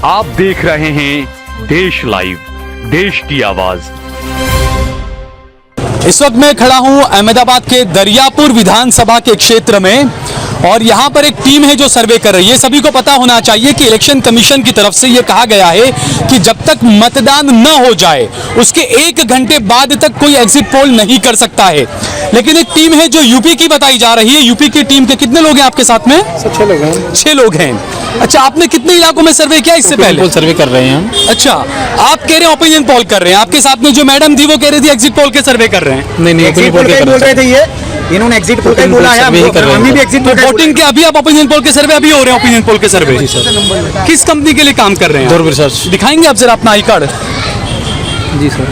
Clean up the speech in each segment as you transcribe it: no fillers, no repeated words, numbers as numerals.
आप देख रहे हैं देश लाइव, देश की आवाज। इस वक्त मैं खड़ा हूं अहमदाबाद के दरियापुर विधानसभा के क्षेत्र में और यहां पर एक टीम है जो सर्वे कर रही है। सभी को पता होना चाहिए कि इलेक्शन कमीशन की तरफ से यह कहा गया है कि जब तक मतदान न हो जाए उसके 1 घंटे बाद तक कोई एग्जिट पोल नहीं कर सकता है। लेकिन एक टीम है जो यूपी की बताई जा रही है। यूपी की टीम के कितने लोग हैं आपके साथ में? 6 लोग हैं। 6 लोग हैं। अच्छा, आपने कितने इलाकों में सर्वे किया इससे पहले? सर्वे कर रहे हैं हम। अच्छा, आप कह रहे हैं ओपिनियन पोल कर रहे हैं, आपके साथ में जो मैडम थी वो कह रही थी एग्जिट पोल के सर्वे कर रहे हैं। नहीं, एग्जिट पोल के बोल रहे थे ये, इन्होंने एग्जिट पोल के बोला है, हम भी एग्जिट पोल वोटिंग के अभी आप ओपिनियन पोल के सर्वे अभी हो रहे हैं। ओपिनियन पोल के सर्वे किस कंपनी के लिए काम कर रहे हैं? ध्रुव रिसर्च। दिखाएंगे आप जरा अपना आई कार्ड। जी सर,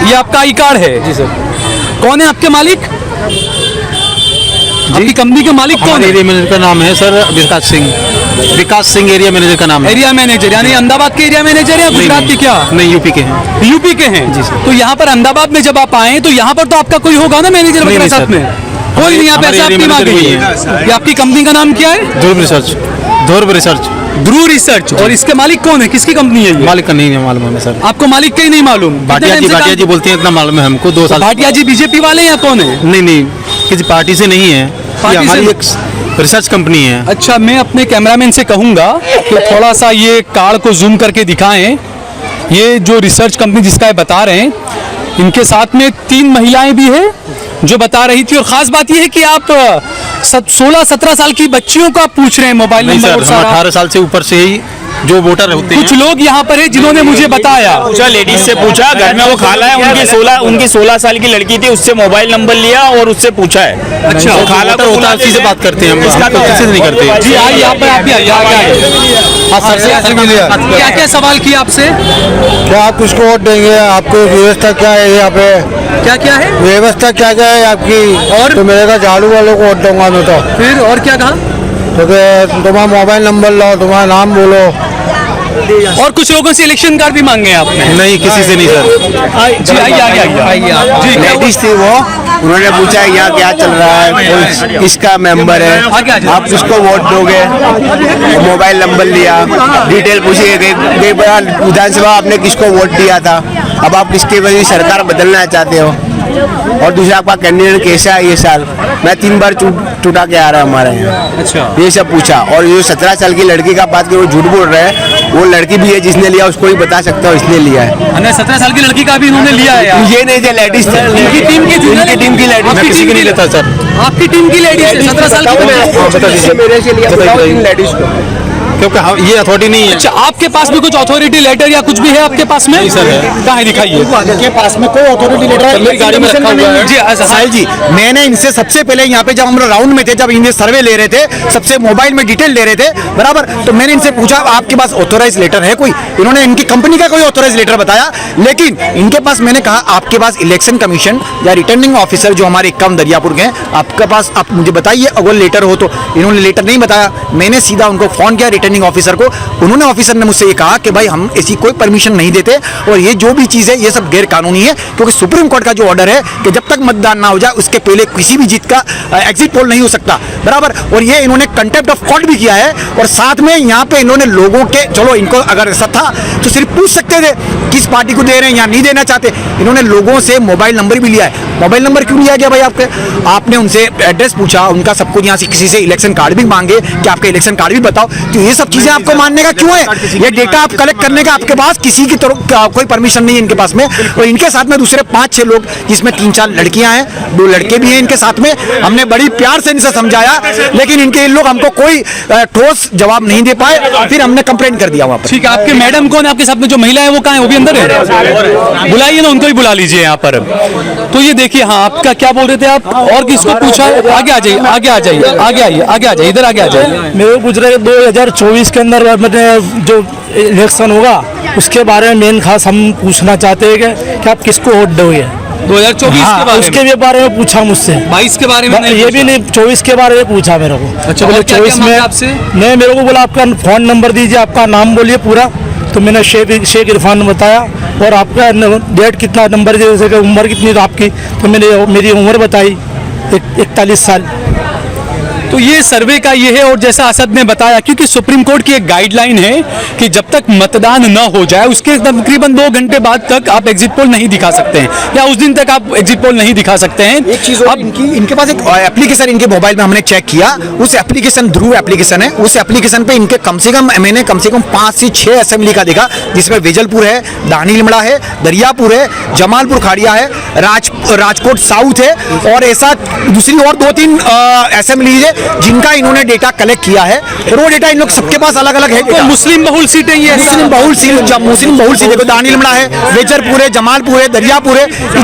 ये आपका आई कार्ड है? जी सर। कौन है आपके मालिक? आपकी कंपनी के मालिक कौन है? एरिया मैनेजर का नाम है सर विकास सिंह एरिया मैनेजर का नाम है। एरिया मैनेजर यानी अहमदाबाद के एरिया मैनेजर या गुजरात के? क्या नहीं, यूपी के हैं। यूपी के हैं जी सर। तो यहाँ पर अहमदाबाद में जब आप आए तो यहाँ पर तो आपका कोई होगा ना मैनेजर वगैरह साथ में? कोई नहीं, आप ऐसे आपकी मांग गई है। ये आपकी कंपनी का नाम क्या है? ध्रुव रिसर्च। ध्रुव रिसर्च। और इसके मालिक कौन है? किसकी कंपनी है ये? मालिक का नहीं मालूम है सर। आपको मालिक का ही नहीं मालूम? भाटिया जी बोलते हैं, इतना मालूम है हमको। 2 साल। भाटिया जी बीजेपी वाले या कौन है? नहीं, किसी पार्टी से नहीं है, हमारी एक रिसर्च कंपनी है। अच्छा, मैं अपने कैमरामैन से कहूंगा कि थोड़ा सा ये कार्ड को जूम करके दिखाएं। ये जो रिसर्च कंपनी जिसका ये बता रहे हैं, इनके साथ में 3 महिलाएं भी है जो बता रही थी। और खास बात यह है कि आप 16-17 साल की बच्चियों का पूछ रहे हैं मोबाइल नंबर। 18 साल से ऊपर से ही जो वोटर होते हैं। कुछ लोग यहाँ पर है जिन्होंने मुझे बताया, लेडीज से पूछा, घर में वो खाला है, उनकी 16 साल की लड़की थी, उससे मोबाइल नंबर लिया और उससे पूछा है। अच्छा, तो खाला को होता है, उसी से बात करते हैं हम, इसका तो किसी से नहीं करते। जी आइए, यहाँ पर आप भी आइए, आगे आइए। क्या क्या सवाल किया आपसे? क्या आप किसको वोट देंगे? आपको व्यवस्था क्या है यहाँ पे? क्या क्या है व्यवस्था क्या क्या है आपकी? और तो मेरे का झाड़ू वालों को वोट दूंगा मैं तो। फिर और क्या कहा? तो तुम्हारा मोबाइल नंबर लो, तुम्हारा नाम बोलो। और कुछ लोगों से इलेक्शन कार्ड भी मांगे आपने? नहीं, किसी से नहीं सर। जी आइए, आइए जी। लेडीज थी वो, उन्होंने पूछा यहाँ क्या चल रहा है, किसका मेंबर है, आप किसको वोट दोगे? मोबाइल नंबर लिया, डिटेल पूछी, विधानसभा आपने किसको वोट दिया था, अब आप किसकी वजह सरकार बदलना चाहते हो, और दूसरा आपका कैंडिडेट कैसा है ये साल। मैं 3 बार टूटा के आ रहा है हमारे यहाँ। अच्छा, ये सब पूछा। और ये 17 साल की लड़की का बात वो झूठ बोल रहे हैं, वो लड़की भी है जिसने लिया, उसको ही बता सकता हूँ इसने लिया है। 17 साल की लड़की का भी इन्होंने लिया है? ये नहीं थे, लेडीज थे। उनकी टीम की लेडीज। मैं किसी की नहीं लेता सर। आपकी टीम की लेडीज है 17 साल की? मेरे से लिया लेडीज को, क्योंकि ये अथॉरिटी नहीं है। अच्छा, आपके पास भी कुछ अथॉरिटी लेटर या कुछ भी है आपके पास में? नहीं सर है। कहाँ है, दिखाइए। के पास में कोई अथॉरिटी लेटर मेरी गाड़ी में रखा हुआ है। जी साहिल जी, मैंने इनसे सबसे पहले यहाँ पे जब हम राउंड में थे, जब इनसे सर्वे ले रहे थे, सबसे मोबाइल में डिटेल ले रहे थे बराबर, तो मैंने इनसे पूछा आपके पास ऑथोराइज लेटर है कोई? इन्होंने इनकी कंपनी का कोई ऑथोराइज लेटर बताया। लेकिन इनके पास मैंने कहा आपके पास इलेक्शन कमीशन या रिटर्निंग ऑफिसर जो हमारे काम दरियापुर के हैं, आपके पास आप मुझे बताइए अगर लेटर हो तो। इन्होंने लेटर नहीं बताया। मैंने सीधा उनको फोन किया रिटर्निंग ऑफिसर को। उन्होंने ऑफिसर ने मुझसे ये कहा कि भाई हम ऐसी कोई परमिशन नहीं देते और ये जो भी चीज़ है ये सब गैर कानूनी है, क्योंकि सुप्रीम कोर्ट का जो ऑर्डर है कि जब तक मतदान ना हो जाए उसके पहले किसी भी जीत का एग्जिट पोल नहीं हो सकता बराबर। और ये इन्होंने कंटेम्प्ट ऑफ कोर्ट भी किया है। और साथ में यहाँ पे इन्होंने लोगों के, चलो इनको अगर ऐसा था तो सिर्फ पूछ सकते थे किस पार्टी को दे रहे हैं या नहीं देना चाहते। इन्होंने लोगों से मोबाइल नंबर भी लिया है। मोबाइल नंबर क्यों लिया गया भाई आपने उनसे एड्रेस पूछा, उनका सब कुछ, यहाँ से किसी से इलेक्शन कार्ड भी मांगे कि आपका इलेक्शन कार्ड भी बताओ। तो ये सब चीजें आपको मानने का क्यों है? ये डेटा आप कलेक्ट करने का आपके पास किसी की तरफ कोई परमिशन नहीं है इनके पास में। और इनके साथ में दूसरे 5-6 लोग, जिसमें 3-4 लड़कियां हैं, 2 लड़के भी हैं इनके साथ में। हमने बड़ी प्यार से इनसे समझाया, लेकिन इनके लोग हमको कोई ठोस जवाब नहीं दे पाए। फिर हमने कंप्लेंट कर दिया वहाँ पर। ठीक है, आपके मैडम कौन है आपके साथ में? जो महिला है वो कहाँ है? वो भी अंदर है? बुलाइए ना, उनको ही बुला लीजिए यहाँ पर। तो ये देखिए, हाँ आपका क्या बोल रहे थे आप? और किसको पूछा? आगे आ जाइए, आगे आ जाइए, आगे आइए, आगे आ जाइए, इधर आगे आ जाइए। मेरे को पूछ रहे 2024 के अंदर जो इलेक्शन होगा उसके बारे में मेन खास हम पूछना चाहते हैं कि आप किसको वोट दोगे 2024 के बारे में? उसके बारे में पूछा मुझसे। 22 के बारे में नहीं? ये भी नहीं, 24 के बारे में पूछा मेरे को। अच्छा, बोले 24 में आपसे? नहीं, मेरे को बोला आपका फोन नंबर दीजिए, आपका नाम बोलिए पूरा। तो मैंने शेख इरफान बताया और आपका डेट कितना, नंबर जैसे उम्र कितनी तो आपकी, तो मैंने मेरी उम्र बताई 41 साल। तो ये सर्वे का ये है, और जैसा असद ने बताया, क्योंकि सुप्रीम कोर्ट की एक गाइडलाइन है कि जब तक मतदान न हो जाए उसके तकरीबन 2 घंटे बाद तक आप एग्जिट पोल नहीं दिखा सकते हैं, या उस दिन तक आप एग्जिट पोल नहीं दिखा सकते हैं। एक चीज और, इनके पास एक एप्लीकेशन इनके मोबाइल में हमने चेक किया, उस एप्लीकेशन ध्रुव एप्लीकेशन है, उस एप्लीकेशन पे इनके मैंने कम से कम 5 से 6 असेंबली का देखा, जिसमें वेजलपुर है, दानी लिमड़ा है, दरियापुर है, जमालपुर खाड़िया है, राजकोट साउथ है, और ऐसा दूसरी और 2-3 असेंबलीज है जिनका इन्होंने डेटा कलेक्ट किया है, और वो डेटा इन लोग सबके पास अलग अलग है। तो मुस्लिम बहुल सीटें ये मुस्लिम बहुल सीट देखो, दानी लिमड़ा है, वेजरपुर है, जमालपुर है, दरियापुर है, ये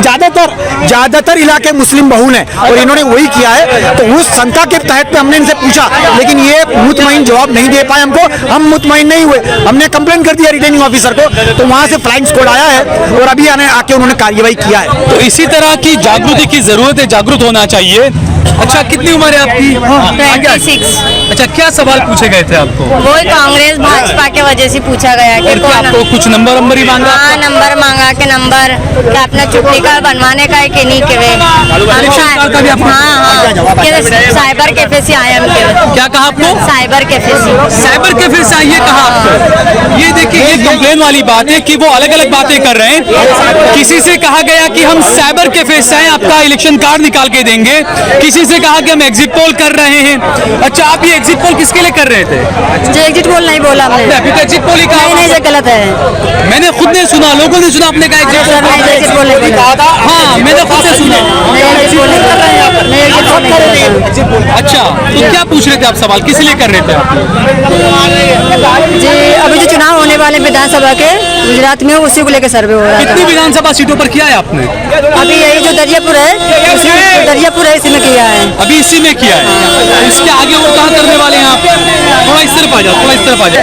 ज्यादातर इलाके मुस्लिम बहुल हैं, और इन्होंने वही किया है। तो उस शंका के तहत पे हमने इनसे पूछा, लेकिन ये मुतमईन जवाब नहीं दे पाए हमको, हम मुतमईन नहीं हुए, हमने कंप्लेन कर दिया रिटर्निंग ऑफिसर को, तो वहां से फ्लाइंग स्क्वाड आया है और अभी आके उन्होंने कार्यवाही किया है। तो इसी तरह की जागृति की जरूरत है, जागरूक होना चाहिए। अच्छा, कितनी उम्र है आपकी? 26। अच्छा, क्या सवाल पूछे गए थे आपको? वो कांग्रेस भाजपा के वजह से पूछा गया कि और क्या आपको कुछ नंबर ही मांगा? हाँ, नंबर मांगा के नंबर क्या अपना चुटकी कार्ड बनवाने का है कि नहीं के वे साइबर कैफे से आए हम के। क्या कहा आपको? साइबर कैफे से आइए कहा आपको? ये देखिए, ये कंप्लेन वाली बात है कि वो अलग अलग बातें कर रहे हैं। किसी से कहा गया कि हम साइबर कैफे से आए, आपका इलेक्शन कार्ड निकाल के देंगे, किसी से कहा कि हम एग्जिट पोल कर रहे हैं। अच्छा, आप ये एग्जिट पोल किसके लिए कर रहे थे? जो एग्जिट पोल नहीं बोला हमने, अभी तो एग्जिट पोल ही कहा। नहीं, गलत है। मैंने खुद ने सुना, लोगों ने सुना, आपने कहा एग्जिट पोल। हाँ, मैंने खुद से सुना। अच्छा, तो क्या पूछ रहे थे आप सवाल, किस लिए कर रहे थे आप? जी, अभी जो चुनाव होने वाले विधानसभा के गुजरात में, उसी को लेकर सर्वे हो रहा है। कितनी विधानसभा सीटों पर किया है आपने? अभी यही जो दरियापुर है इसी में किया है। अभी इसी में किया है। इसके आगे और कहाँ करने वाले हैं आप? थोड़ा इस तरफ आ जाओ, थोड़ा इस तरफ आ जाओ।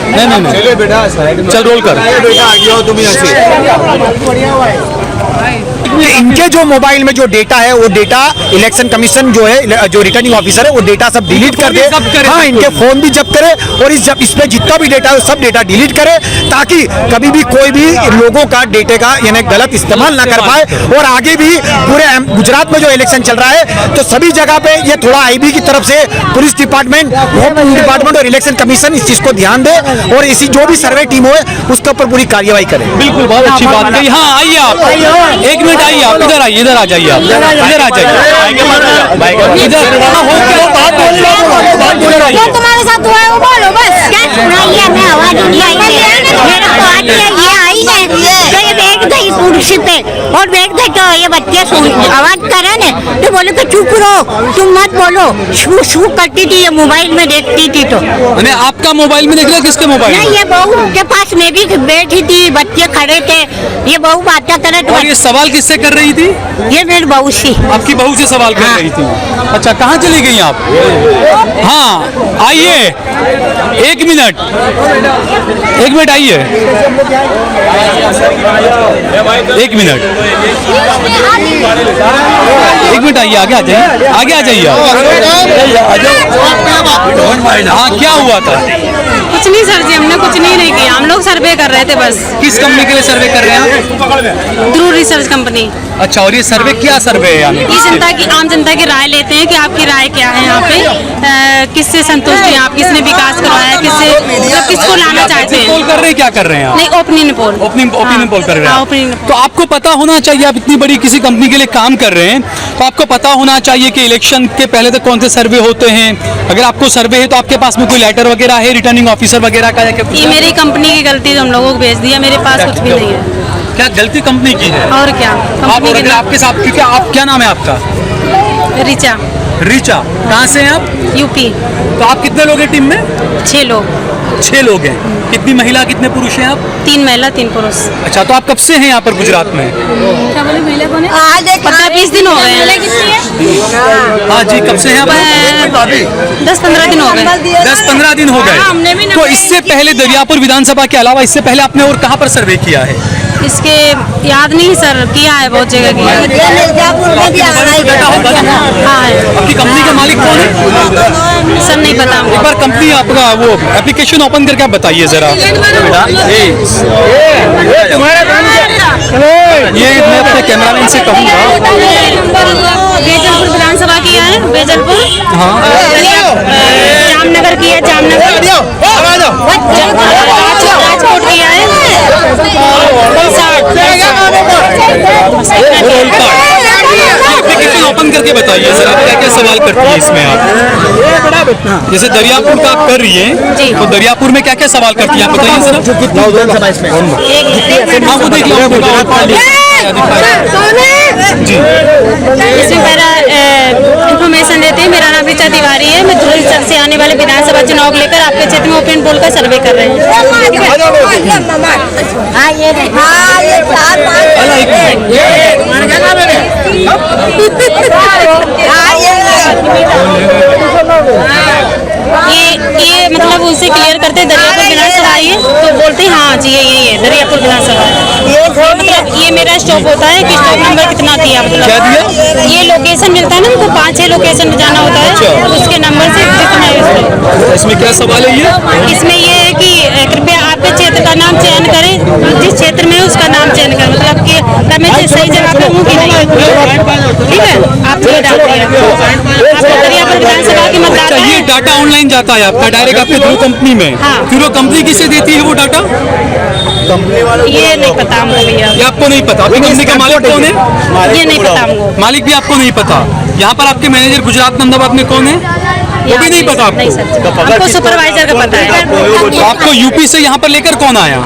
नहीं, चल रोल कर। इनके जो मोबाइल में जो डेटा है, वो डेटा इलेक्शन कमीशन जो है, जो रिटर्निंग ऑफिसर है, वो डेटा सब डिलीट कर दे। हाँ, इनके फोन भी जब्त करे, और इस पे जितना भी डेटा है सब डेटा डिलीट करे, ताकि कभी भी कोई भी लोगों का डेटे का यानी गलत इस्तेमाल ना कर पाए। और आगे भी पूरे गुजरात में जो इलेक्शन चल रहा है, तो सभी जगह पे ये थोड़ा आईबी की तरफ से पुलिस डिपार्टमेंट, होम डिपार्टमेंट और इलेक्शन कमीशन इस चीज को ध्यान दे, और इसी जो भी सर्वे टीम हो उसके ऊपर पूरी कार्यवाही करे। बिल्कुल, बहुत अच्छी बात कही। हाँ, आइए आप, 1 मिनट आइए आप, इधर आइए, इधर आ जाइए आप, इधर आ जाइए, इधर तुम्हारे साथ हुआ है वो बोलो बस। मैं आवाज नहीं आई, मेरा तो आज ये आई है, तो ये बैठ गई कुर्सी पे, और बैठ गई तो ये बच्चे आवाज करे ना, तो बोले कि चुप रहो, तुम मत बोलो। शू करती थी, ये मोबाइल में देखती थी। तो मैंने आपका मोबाइल में देख रहा, किसके मोबाइल? नहीं, ये बहू के पास मैं भी बैठी थी, बच्चे खड़े थे, ये बहू बातें करे। और ये सवाल किससे कर रही थी? ये मेरी बहू सी। आपकी बहू से सवाल कर रही थी। अच्छा, कहाँ चली गई आप? हाँ, आइए, 1 मिनट आइए, 1 मिनट आइए, आगे आ जाइए, आगे आ जाइए आप। हाँ, क्या हुआ था? कुछ नहीं सर जी, हमने कुछ नहीं किया, हम लोग सर्वे कर रहे थे बस। किस कंपनी के लिए सर्वे कर रहे हैं? ध्रुव रिसर्च कंपनी। अच्छा, और ये सर्वे क्या सर्वे है? यानी आम जनता की राय लेते हैं कि आपकी राय क्या है यहाँ पे, किससे संतुष्ट हैं आप, किसने विकास करवाया, मतलब किसको लाना चाहते हैं। पोल कर रहे हैं, क्या कर रहे हैं आप? नहीं, ओपिनियन पोल कर रहे हैं। तो आपको पता होना चाहिए, आप इतनी बड़ी किसी कंपनी के लिए काम कर रहे हैं, तो आपको पता होना चाहिए कि इलेक्शन के पहले तक कौन से सर्वे होते हैं। अगर आपको सर्वे है तो आपके पास में कोई लेटर वगैरह है रिटर्निंग ऑफिसर वगैरह का? ये मेरी कंपनी की गलती है, हम लोगों को भेज दिया, मेरे पास कुछ भी नहीं है। क्या गलती कंपनी की है? और क्या, कंपनी के आपके साथ, क्योंकि आप, क्या नाम है आपका? रिचा। रिचा, कहाँ से हैं आप? यूपी। तो आप कितने लोग हैं टीम में? 6 लोग। 6 लोग हैं। कितनी महिला, कितने पुरुष हैं आप? 3 महिला 3 पुरुष। अच्छा, तो आप कब से हैं यहाँ पर गुजरात में? क्या बोले, महिला कौन है? 15-20 दिन हो गए हैं। हाँ जी, कब से हैं आप? 10-15 दिन हो गए। 10-15 दिन हो गए। तो इससे पहले दरियापुर विधानसभा के अलावा इससे पहले आपने और कहाँ पर सर्वे किया है? इसके याद नहीं सर, किया है बहुत जगह किया है। हाँ, आपकी कंपनी का मालिक कौन है? सर नहीं पता। एक बार कंपनी आपका वो एप्लीकेशन ओपन करके आप बताइए जरा। ये मैं अपने कैमरामैन से कहूँगा। बेजलपुर विधानसभा किया है, बेजलपुर। हाँ। जामनगर किया है, जामनगर। राजकोट किया है। एप्लीकेशन ओपन करके बताइए सर, आप क्या क्या सवाल करती है इसमें आप? जैसे दरियापुर का आप कर रही है, तो दरियापुर में क्या क्या सवाल करती है आप बताइए सर। आपको देख लो जी। इसमें मेरा इन्फॉर्मेशन देते हैं। मेरा नाम ऋचा तिवारी है। मैं धुरी से आने वाले विधानसभा चुनाव को लेकर आपके क्षेत्र में ओपन पोल का सर्वे कर रहे हैं। ये मतलब उसे क्लियर करते दरियापुर विधानसभा आई है, तो बोलते हैं हाँ जी यही है दरियापुर विधानसभा। मतलब ये मेरा स्टॉप होता है कि स्टॉप नंबर कितना दिया, मतलब क्या दिया? ये लोकेशन मिलता है ना, हमको 5-6 लोकेशन में जाना होता है, उसके नंबर से जितना है उसमें। इसमें क्या सवाल है ये? इसमें ये है कि कृपया आपके क्षेत्र का नाम चयन करें, जिस क्षेत्र में है उसका नाम चयन करें, मतलब कि मैं सही जगह पे हूँ कि नहीं। ठीक है, आप ये डाल दिया। आपको दरियापुर विधानसभा की मतदाता अच्छा, ये डाटा ऑनलाइन जाता है आपका डायरेक्ट आपके थ्रू कंपनी में? हाँ। फिर वो कंपनी किसे देती है वो डाटा? ये नहीं पता हमको भैया, ये आपको नहीं पता? आपकी कंपनी का मालिक कौन है? ये नहीं पता हमको। मालिक भी आपको नहीं पता? यहाँ पर आपके मैनेजर गुजरात नंदाबाद में कौन है? वो भी नहीं पता नहीं आपको? सर, हमको सुपरवाइजर का पता है। तो आपको यूपी से यहाँ पर लेकर कौन आया?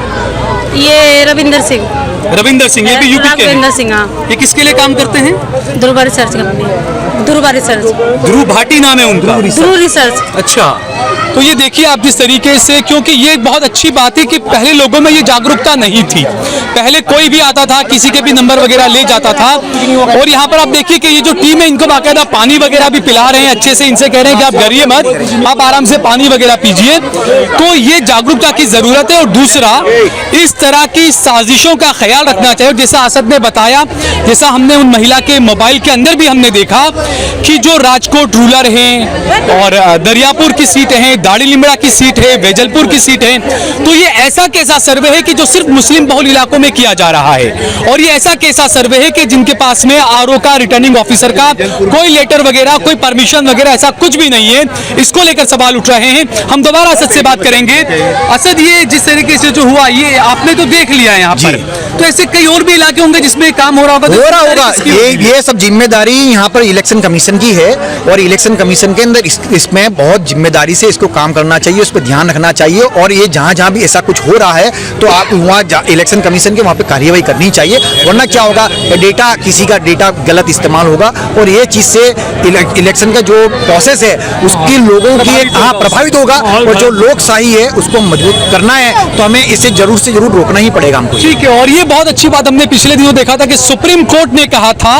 ये रविंदर सिंह, रविंदर सिंह, ये भी यूपी के हैं? रविंदर सिंह, हाँ। ये किसके लिए काम करते हैं? Dhruva research company, Dhruva research, ध्रुव भाटी नाम है उनका? ध्रुव रिसर्च। अच्छा, तो ये देखिए आप जिस तरीके से, क्योंकि ये एक बहुत अच्छी बात है कि पहले लोगों में ये जागरूकता नहीं थी। पहले कोई भी आता था, किसी के भी नंबर वगैरह ले जाता था। और यहाँ पर आप देखिए कि ये जो टीम है इनको बाकायदा पानी वगैरह भी पिला रहे हैं अच्छे से, इनसे कह रहे हैं कि आप डरिए मत, आप आराम से पानी वगैरह पीजिए। तो ये जागरूकता की जरूरत है। और दूसरा, इस तरह की साजिशों का ख्याल रखना चाहिए। जैसा असद ने बताया, जैसा हमने उन महिला के मोबाइल के अंदर भी हमने देखा कि जो राजकोट रूरल हैं और दरियापुर की सीट है, दाड़ी लिमड़ा की सीट है, वेजलपुर की सीट है, तो ये ऐसा कैसा सर्वे है कि जो सिर्फ मुस्लिम बहुल इलाकों में किया जा रहा है। और ये ऐसा कैसा सर्वे है कि जिनके पास में आरओ का, रिटर्निंग ऑफिसर का कोई लेटर वगैरह, कोई परमिशन वगैरह ऐसा कुछ भी नहीं है। इसको लेकर सवाल उठ रहे हैं। हम दोबारा असद से बात करेंगे। असद, ये जिस तरीके से जो हुआ ये आपने तो देख लिया है यहाँ पर, तो ऐसे कई और भी इलाके होंगे जिसमें काम हो रहा होगा? ये सब जिम्मेदारी यहाँ पर इलेक्शन कमीशन की है। और इलेक्शन कमीशन के अंदर इसमें बहुत जिम्मेदारी से इसको काम करना चाहिए, उस पर ध्यान रखना चाहिए। और ये जहाँ जहाँ भी ऐसा कुछ हो रहा है तो आप वहाँ इलेक्शन कमीशन के वहाँ पे कार्यवाही करनी चाहिए। वरना क्या होगा, डेटा, किसी का डेटा गलत इस्तेमाल होगा और ये चीज़ से इलेक्शन का जो प्रोसेस है उसकी लोगों की प्रभावित होगा। और जो लोकशाही है उसको मजबूत करना है तो हमें इसे जरूर से जरूर रोकना ही पड़ेगा हमको। ठीक है। और ये बहुत अच्छी बात हमने पिछले दिनों देखा था कि सुप्रीम कोर्ट ने कहा था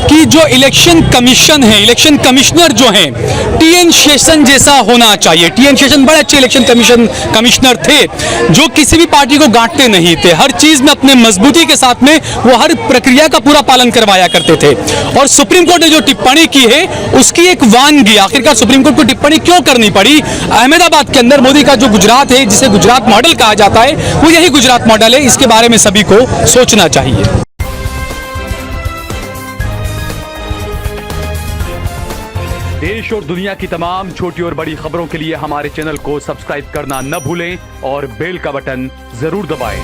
कि जो इलेक्शन कमीशन है, इलेक्शन कमिश्नर जो हैं, टीएन शेषन जैसा होना चाहिए। टीएन शेषन बड़े अच्छे इलेक्शन कमिश्नर थे, जो किसी भी पार्टी को गांठते नहीं थे, हर चीज में अपने मजबूती के साथ में वो हर प्रक्रिया का पूरा पालन करवाया करते थे। और सुप्रीम कोर्ट ने जो टिप्पणी की है उसकी एक वानगी, आखिरकार सुप्रीम कोर्ट को टिप्पणी क्यों करनी पड़ी? अहमदाबाद के अंदर मोदी का जो गुजरात है, जिसे गुजरात मॉडल कहा जाता है, वो यही गुजरात मॉडल है। इसके बारे में सभी को सोचना चाहिए। देश और दुनिया की तमाम छोटी और बड़ी खबरों के लिए हमारे चैनल को सब्सक्राइब करना न भूलें और बेल का बटन जरूर दबाएं।